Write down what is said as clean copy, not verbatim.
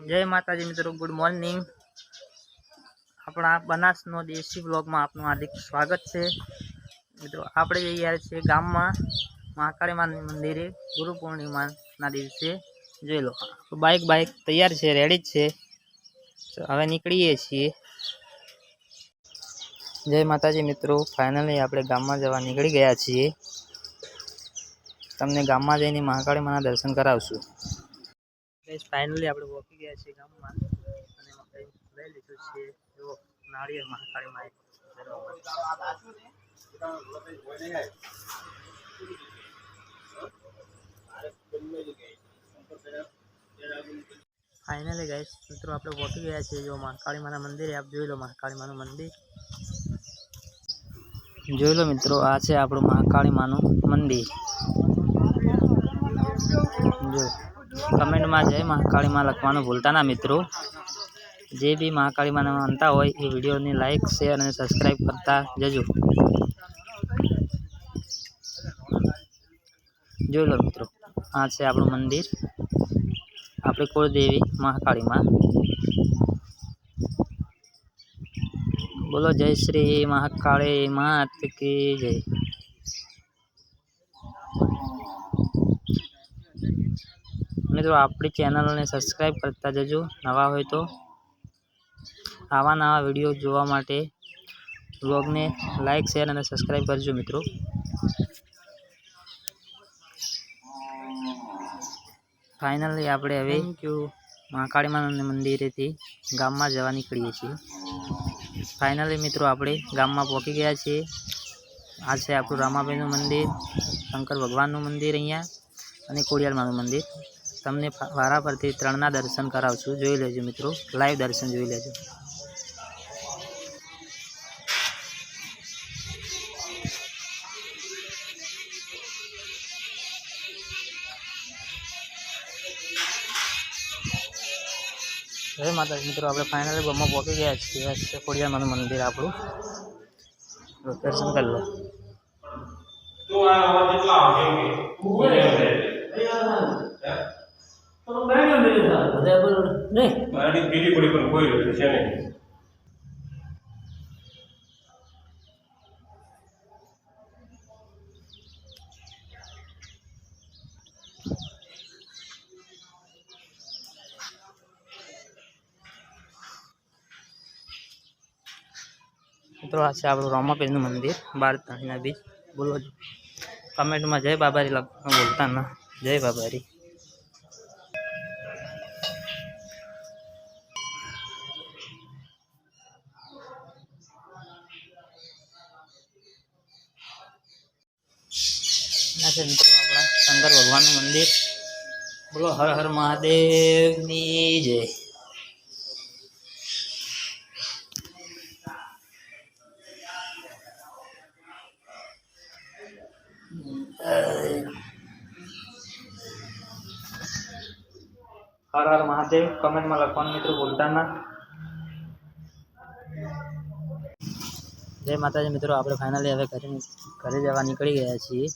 जय माताजी मित्रों, गुड मॉर्निंग। अपना बनासनो देशी ब्लॉग में आपनु हार्दिक स्वागत है। मित्रों आपणे जई रह्या छीए गाम में महाकाली मां मंदिरे गुरु पूर्णिमा ना दिवसे। जोई लो बाइक तैयार है, रेडी है, हवे निकळीए छीए। जय माताजी मित्रों, फाइनली आपणे गाम में जवा निकળી गया छीए। तमने गाम में जईने महाकाली मां ना दर्शन करावशुं। फाइनली આપણે પહોંચી ગયા છીએ ગામમાં અને આપણે લઈ લીધું છે જો નાળિયેર મહાકાળી માએ फाइनली गाइस मित्रों આપણે પહોંચી ગયા છીએ જો મહાકાળી માના મંદિરે। આપ જોઈ લો મહાકાળી માનું મંદિર, જોઈ લો મિત્રો, આ છે આપણું મહાકાળી માનું મંદિર। જો कमेंट में जय महाकाली मां लखवानुं भूलता ना मित्रों। जे भी महाकाली मां मानता हो वीडियो ने लाइक शेयर और सब्सक्राइब करता जजो। जो लो मित्रों, आ है आपणुं मंदिर, आपणी कुलदेवी महाकाली मां। बोलो जय श्री महाकाली मात की जय। मित्रों आपणी चैनल ने सब्सक्राइब करता जजो, नवा हो तो आवा नवा वीडियो जोवा माटे ब्लॉग ने लाइक शेयर और सब्सक्राइब करजो मित्रों। फाइनली आपणे हवे महाकाली मां मंदिरे थी गाम में जवा निकळीए छीए। फाइनली मित्रों आपणे गाम में पहुंची गया छीए। आ छे आपणुं रामाबाईनुं मंदिर, शंकर भगवाननुं मंदिर अहींया अने खोडियार मानुं मंदिर। तमने वारा परथी त्रणना दर्शन करावशुं, जोई लेजो मित्रों, लाइव दर्शन जोई लेजो। जय माता मित्रों, आपणे फाइनली गाममां पहुंची गया छीए। खोडियार मानुं मंदिर आपणुं, दर्शन कर लो। मित्रों आ आपणुं रामापीरनुं मंदिर 12 धाणीना बीच। बोलो कमेंट में जय बाबारी लखवानुं भूलता ना। जय बाबारी। मित्रों अपना शंकर भगवान मंदिर। बोलो हर हर महादेव नी जय। हर हर महादेव कमेंट में लखवानुं मित्रों भूलता ना। जय माताजी मित्रों, आपणे फाइनली हवे घरे जवा निकળી ગયા છીએ।